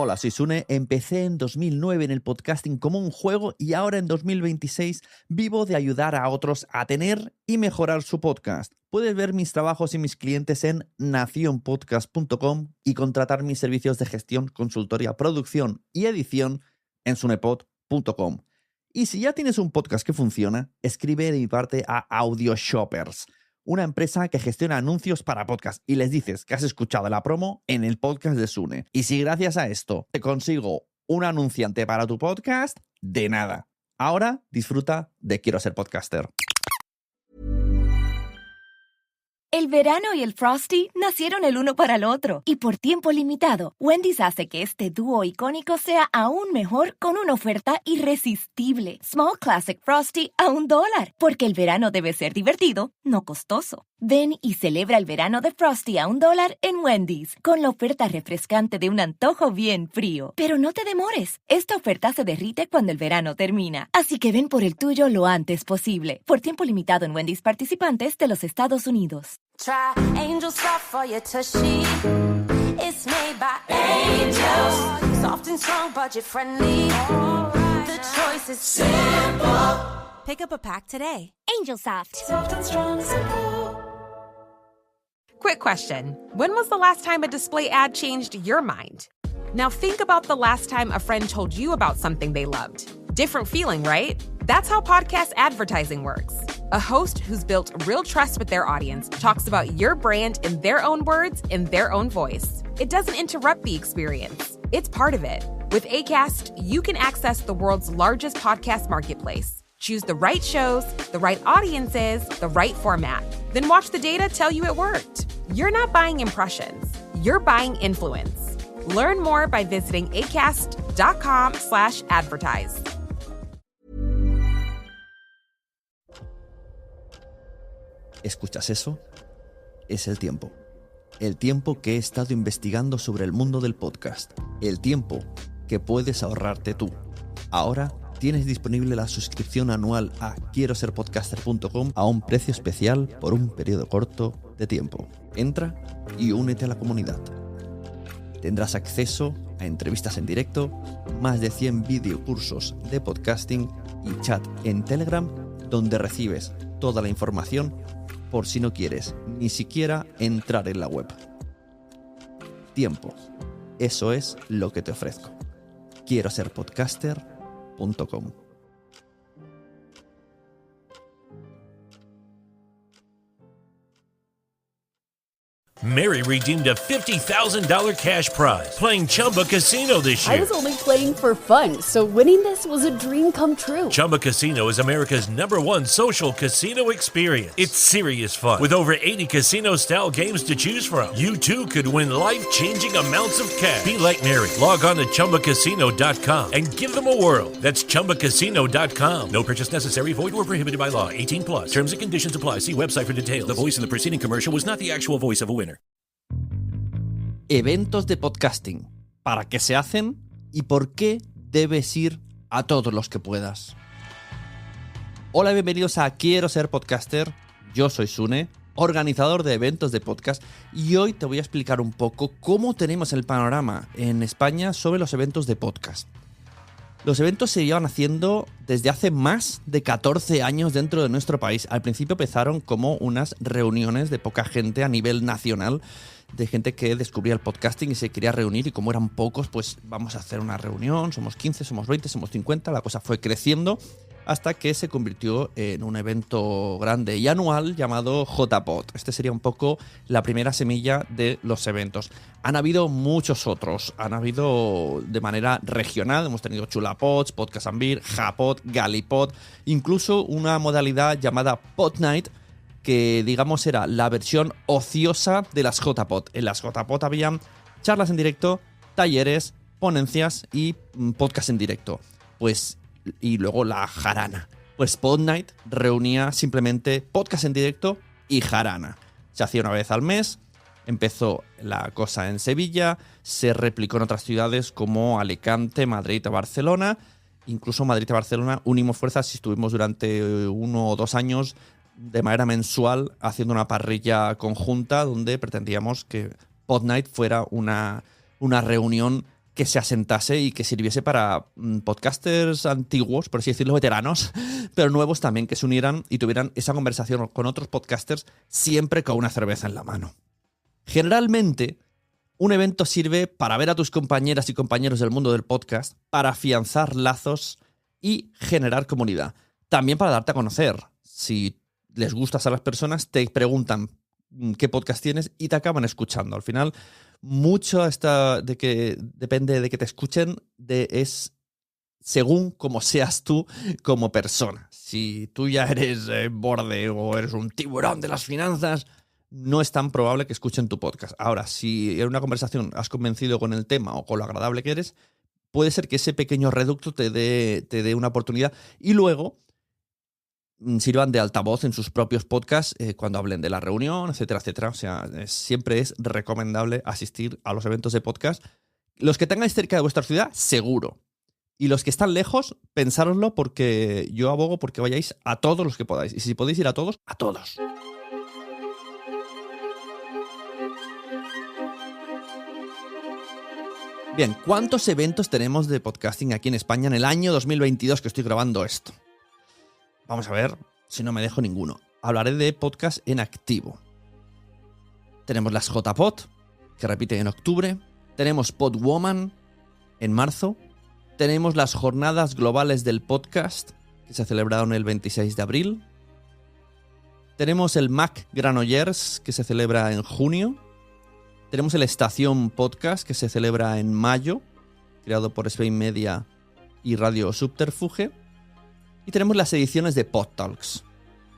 Hola, soy Sune. Empecé en 2009 en el podcasting como un juego y ahora en 2026 vivo de ayudar a otros a tener y mejorar su podcast. Puedes ver mis trabajos y mis clientes en nacionpodcast.com y contratar mis servicios de gestión, consultoría, producción y edición en sunepod.com. Y si ya tienes un podcast que funciona, escribe de mi parte a AudioShoppers, una empresa que gestiona anuncios para podcast, y les dices que has escuchado la promo en el podcast de Sune. Y si gracias a esto te consigo un anunciante para tu podcast, de nada. Ahora disfruta de Quiero Ser Podcaster. El verano y el Frosty nacieron el uno para el otro. Y por tiempo limitado, Wendy's hace que este dúo icónico sea aún mejor con una oferta irresistible. Small Classic Frosty a $1. Porque el verano debe ser divertido, no costoso. Ven y celebra el verano de Frosty a $1 en Wendy's, con la oferta refrescante de un antojo bien frío. Pero no te demores, esta oferta se derrite cuando el verano termina. Así que ven por el tuyo lo antes posible. Por tiempo limitado en Wendy's participantes de los Estados Unidos. Try Angel Soft for your tushy. It's made by angels. Soft and strong, budget friendly. The choice is simple. Pick up a pack today. Angel Soft. Soft and strong, simple. Quick question. When was the last time a display ad changed your mind? Now think about the last time a friend told you about something they loved. Different feeling, right? That's how podcast advertising works. A host who's built real trust with their audience talks about your brand in their own words, in their own voice. It doesn't interrupt the experience. It's part of it. With Acast, you can access the world's largest podcast marketplace. Choose the right shows, the right audiences, the right format. Then watch the data tell you it worked. You're not buying impressions. You're buying influence. Learn more by visiting acast.com/advertise. ¿Escuchas eso? Es el tiempo. El tiempo que he estado investigando sobre el mundo del podcast. El tiempo que puedes ahorrarte tú. Ahora tienes disponible la suscripción anual a quieroserpodcaster.com a un precio especial por un periodo corto de tiempo. Entra y únete a la comunidad. Tendrás acceso a entrevistas en directo, más de 100 videocursos de podcasting y chat en Telegram, donde recibes toda la información por si no quieres ni siquiera entrar en la web. Tiempo. Eso es lo que te ofrezco. Quieroserpodcaster.com. Mary redeemed a $50,000 cash prize playing Chumba Casino this year. I was only playing for fun, so winning this was a dream come true. Chumba Casino is America's #1 social casino experience. It's serious fun. With over 80 casino-style games to choose from, you too could win life-changing amounts of cash. Be like Mary. Log on to ChumbaCasino.com and give them a whirl. That's ChumbaCasino.com. No purchase necessary. Void where prohibited by law. 18 plus. Terms and conditions apply. See website for details. The voice in the preceding commercial was not the actual voice of a winner. Eventos de podcasting. ¿Para qué se hacen? ¿Y por qué debes ir a todos los que puedas? Hola, bienvenidos a Quiero Ser Podcaster. Yo soy Sune, organizador de eventos de podcast, y hoy te voy a explicar un poco cómo tenemos el panorama en España sobre los eventos de podcast. Los eventos se llevan haciendo desde hace más de 14 años dentro de nuestro país. Al principio empezaron como unas reuniones de poca gente a nivel nacional, de gente que descubría el podcasting y se quería reunir, y como eran pocos, pues vamos a hacer una reunión, somos 15, somos 20, somos 50, la cosa fue creciendo hasta que se convirtió en un evento grande y anual llamado JPod. Este sería un poco la primera semilla de los eventos. Han habido muchos otros, han habido de manera regional, hemos tenido Chulapods, Podcast and Beer, Japod, Galipod, incluso una modalidad llamada Pod Night, que digamos era la versión ociosa de las JPod. En las JPod había charlas en directo, talleres, ponencias y podcast en directo. Y luego la jarana. Pues Pod Night reunía simplemente podcast en directo y jarana. Se hacía una vez al mes. Empezó la cosa en Sevilla, se replicó en otras ciudades como Alicante, Madrid y Barcelona. Incluso Madrid y Barcelona unimos fuerzas y estuvimos durante 1 o 2 años de manera mensual haciendo una parrilla conjunta donde pretendíamos que Pod Night fuera una reunión que se asentase y que sirviese para podcasters antiguos, por así decirlo, veteranos, pero nuevos también, que se unieran y tuvieran esa conversación con otros podcasters siempre con una cerveza en la mano. Generalmente, un evento sirve para ver a tus compañeras y compañeros del mundo del podcast, para afianzar lazos y generar comunidad. También para darte a conocer. Si les gustas a las personas, te preguntan qué podcast tienes y te acaban escuchando. Al final, mucho de que depende de que te escuchen es según cómo seas tú como persona. Si tú ya eres borde o eres un tiburón de las finanzas, no es tan probable que escuchen tu podcast. Ahora, si en una conversación has convencido con el tema o con lo agradable que eres, puede ser que ese pequeño reducto te dé una oportunidad y luego sirvan de altavoz en sus propios podcasts cuando hablen de la reunión, etcétera, etcétera. O sea, siempre es recomendable asistir a los eventos de podcast. Los que tengáis cerca de vuestra ciudad, seguro. Y los que están lejos, pensároslo, porque yo abogo porque vayáis a todos los que podáis. Y si podéis ir a todos, a todos. Bien, ¿cuántos eventos tenemos de podcasting aquí en España en el año 2022 que estoy grabando esto? Vamos a ver si no me dejo ninguno. Hablaré de podcast en activo. Tenemos las JPod, que repiten en octubre. Tenemos Podwoman en marzo. Tenemos las jornadas globales del podcast, que se celebraron el 26 de abril. Tenemos el Mac Granollers, que se celebra en junio. Tenemos el Estación Podcast, que se celebra en mayo, creado por Spain Media y Radio Subterfuge. Y tenemos las ediciones de PodTalks,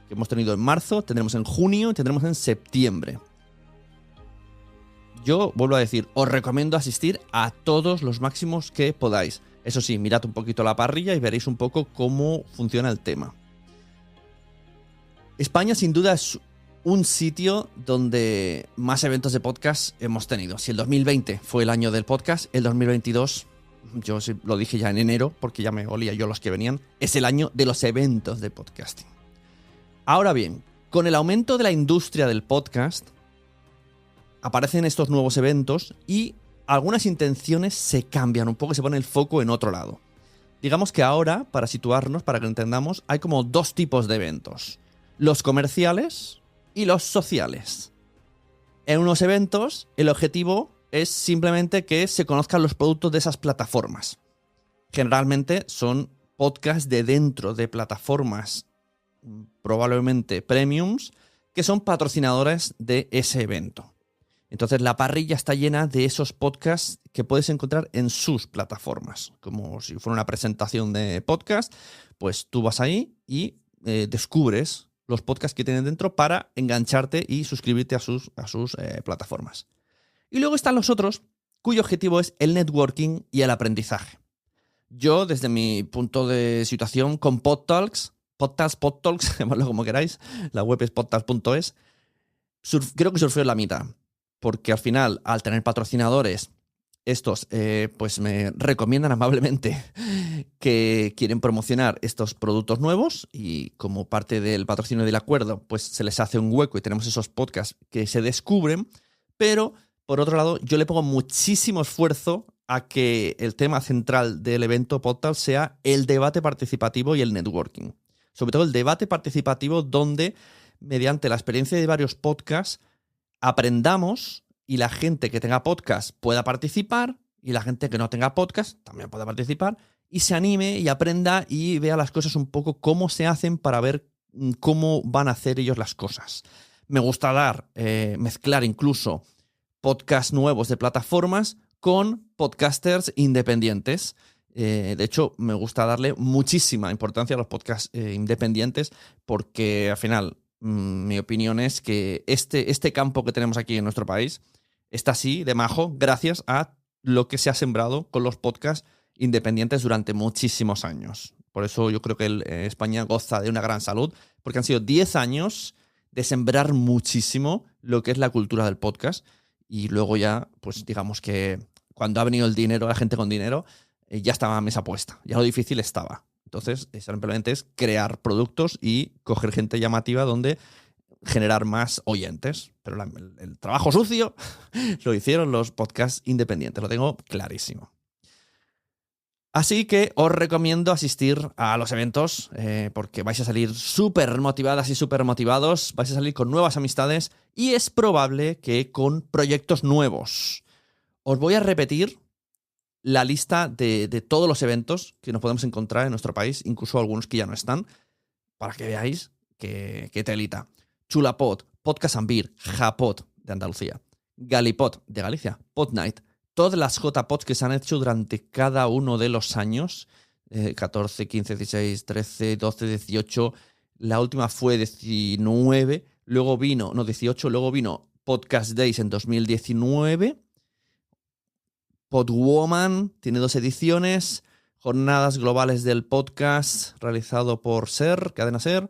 que hemos tenido en marzo, tendremos en junio y tendremos en septiembre. Yo vuelvo a decir, os recomiendo asistir a todos los máximos que podáis. Eso sí, mirad un poquito la parrilla y veréis un poco cómo funciona el tema. España sin duda es un sitio donde más eventos de podcast hemos tenido. Si el 2020 fue el año del podcast, el 2022... yo lo dije ya en enero, porque ya me olía yo los que venían, es el año de los eventos de podcasting. Ahora bien, con el aumento de la industria del podcast, aparecen estos nuevos eventos y algunas intenciones se cambian un poco y se pone el foco en otro lado. Digamos que ahora, para situarnos, para que lo entendamos, hay como dos tipos de eventos. Los comerciales y los sociales. En unos eventos, el objetivo es simplemente que se conozcan los productos de esas plataformas. Generalmente son podcasts de dentro de plataformas probablemente premiums que son patrocinadoras de ese evento. Entonces la parrilla está llena de esos podcasts que puedes encontrar en sus plataformas. Como si fuera una presentación de podcast, pues tú vas ahí y descubres los podcasts que tienen dentro para engancharte y suscribirte a sus plataformas. Y luego están los otros, cuyo objetivo es el networking y el aprendizaje. Yo, desde mi punto de situación con PodTalks, llamadlo como queráis, la web es podtalks.es, creo que surfeo en la mitad, porque al final, al tener patrocinadores, estos pues me recomiendan amablemente que quieren promocionar estos productos nuevos y como parte del patrocinio del acuerdo, pues se les hace un hueco y tenemos esos podcasts que se descubren, pero... por otro lado, yo le pongo muchísimo esfuerzo a que el tema central del evento PodTalks sea el debate participativo y el networking. Sobre todo el debate participativo donde, mediante la experiencia de varios podcasts, aprendamos y la gente que tenga podcast pueda participar y la gente que no tenga podcast también pueda participar y se anime y aprenda y vea las cosas un poco cómo se hacen para ver cómo van a hacer ellos las cosas. Me gusta mezclar incluso podcasts nuevos de plataformas con podcasters independientes. De hecho, me gusta darle muchísima importancia a los podcasts independientes porque al final mi opinión es que este campo que tenemos aquí en nuestro país está así de majo gracias a lo que se ha sembrado con los podcasts independientes durante muchísimos años. Por eso yo creo que España goza de una gran salud porque han sido 10 años de sembrar muchísimo lo que es la cultura del podcast. Y luego ya, pues digamos que cuando ha venido el dinero, la gente con dinero, ya estaba a mesa puesta. Ya lo difícil estaba. Entonces, simplemente es crear productos y coger gente llamativa donde generar más oyentes. Pero el trabajo sucio lo hicieron los podcasts independientes. Lo tengo clarísimo. Así que os recomiendo asistir a los eventos porque vais a salir súper motivadas y súper motivados, vais a salir con nuevas amistades y es probable que con proyectos nuevos. Os voy a repetir la lista de todos los eventos que nos podemos encontrar en nuestro país, incluso algunos que ya no están, para que veáis qué telita. Chulapod, Podcast and Beer, Japod de Andalucía, Galipod de Galicia, Podnight, todas las JPods que se han hecho durante cada uno de los años, 14, 15, 16, 13, 12, 18, la última fue 19, luego vino, no 18, luego vino Podcast Days en 2019, Podwoman tiene 2 ediciones, Jornadas Globales del Podcast realizado por SER, Cadena SER.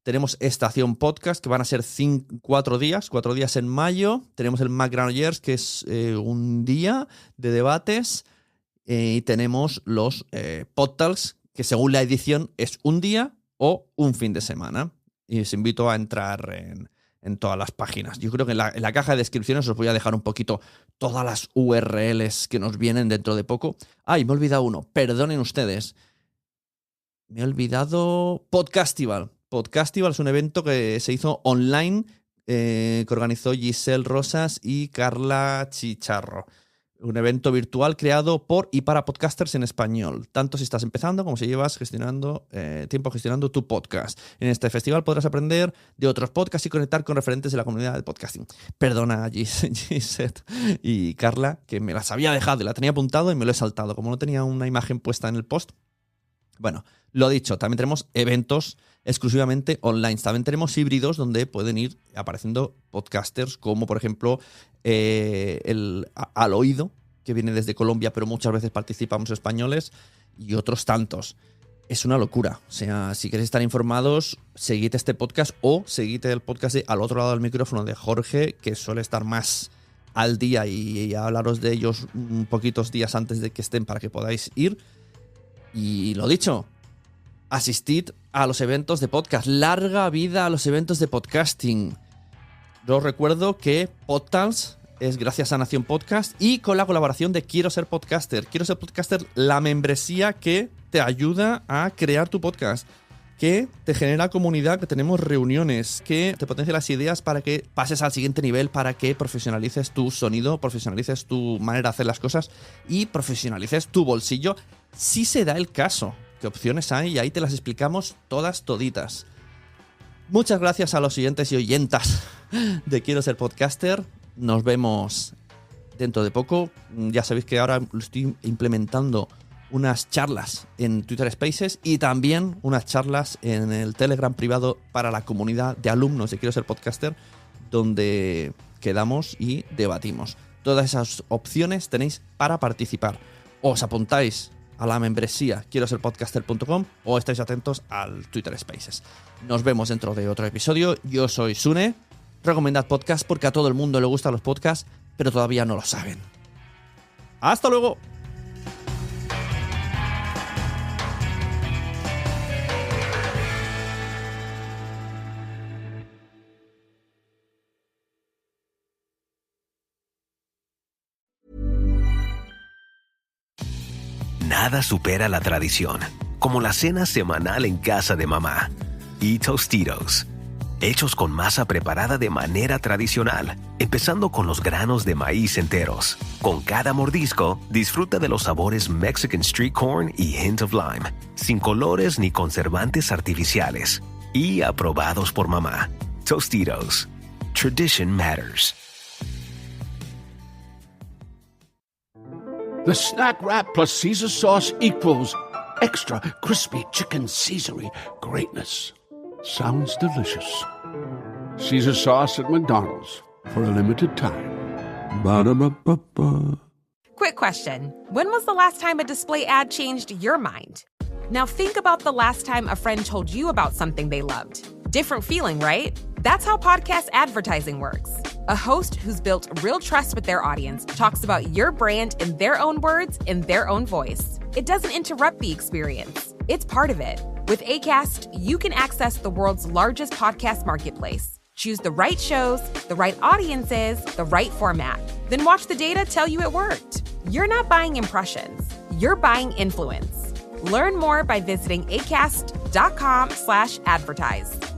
Tenemos Estación Podcast, que van a ser 4 días en mayo. Tenemos el McGranollers, que es un día de debates. Y tenemos los PodTalks, que según la edición es un día o un fin de semana. Y os invito a entrar en todas las páginas. Yo creo que en la caja de descripciones os voy a dejar un poquito todas las URLs que nos vienen dentro de poco. Ay, me he olvidado uno. Perdonen ustedes. Me he olvidado Podcastival. Podcastival es un evento que se hizo online, que organizó Giselle Rosas y Carla Chicharro. Un evento virtual creado por y para podcasters en español, tanto si estás empezando como si llevas tiempo gestionando tu podcast. En este festival podrás aprender de otros podcasts y conectar con referentes de la comunidad del podcasting. Perdona, Giselle y Carla, que me las había dejado y la tenía apuntado y me lo he saltado, como no tenía una imagen puesta en el post. Bueno, lo dicho, también tenemos eventos exclusivamente online. También tenemos híbridos donde pueden ir apareciendo podcasters como, por ejemplo, Al Oído, que viene desde Colombia, pero muchas veces participamos españoles, y otros tantos. Es una locura. O sea, si queréis estar informados, seguid este podcast o seguid el podcast de Al Otro Lado del Micrófono de Jorge, que suele estar más al día y hablaros de ellos un poquitos días antes de que estén para que podáis ir. Y lo dicho, asistid a los eventos de podcast. Larga vida a los eventos de podcasting. Os recuerdo que PodTalks es gracias a Nación Podcast y con la colaboración de Quiero Ser Podcaster. Quiero Ser Podcaster, la membresía que te ayuda a crear tu podcast, que te genera comunidad, que tenemos reuniones, que te potencia las ideas para que pases al siguiente nivel, para que profesionalices tu sonido, profesionalices tu manera de hacer las cosas y profesionalices tu bolsillo, si se da el caso. ¿Qué opciones hay? Y ahí te las explicamos todas toditas. Muchas gracias a los oyentes y oyentas de Quiero Ser Podcaster. Nos vemos dentro de poco. Ya sabéis que ahora estoy implementando unas charlas en Twitter Spaces y también unas charlas en el Telegram privado para la comunidad de alumnos de Quiero Ser Podcaster, donde quedamos y debatimos. Todas esas opciones tenéis para participar. Os apuntáis a la membresía quiero ser podcaster.com o estáis atentos al Twitter Spaces. Nos vemos dentro de otro episodio. Yo soy Sune. Recomendad podcast porque a todo el mundo le gustan los podcasts, pero todavía no lo saben. ¡Hasta luego! Nada supera la tradición, como la cena semanal en casa de mamá. Y Tostitos, hechos con masa preparada de manera tradicional, empezando con los granos de maíz enteros. Con cada mordisco, disfruta de los sabores Mexican Street Corn y Hint of Lime, sin colores ni conservantes artificiales, y aprobados por mamá. Tostitos. Tradition matters. The Snack Wrap plus Caesar sauce equals extra crispy chicken Caesar-y greatness. Sounds delicious. Caesar sauce at McDonald's for a limited time. Ba-da-ba-ba-ba. Quick question. When was the last time a display ad changed your mind? Now think about the last time a friend told you about something they loved. Different feeling, right? That's how podcast advertising works. A host who's built real trust with their audience talks about your brand in their own words, in their own voice. It doesn't interrupt the experience. It's part of it. With Acast, you can access the world's largest podcast marketplace. Choose the right shows, the right audiences, the right format. Then watch the data tell you it worked. You're not buying impressions. you're buying influence. Learn more by visiting acast.com/advertise.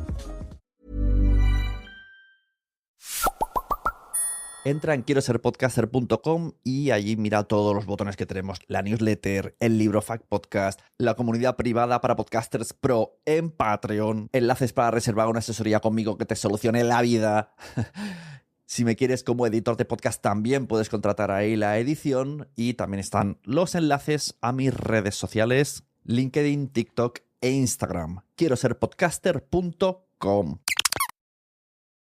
Entra en quieroserpodcaster.com y allí mira todos los botones que tenemos. La newsletter, el libro Fact Podcast, la comunidad privada para podcasters pro en Patreon, enlaces para reservar una asesoría conmigo que te solucione la vida. Si me quieres como editor de podcast también puedes contratar ahí la edición y también están los enlaces a mis redes sociales, LinkedIn, TikTok e Instagram. Quieroserpodcaster.com.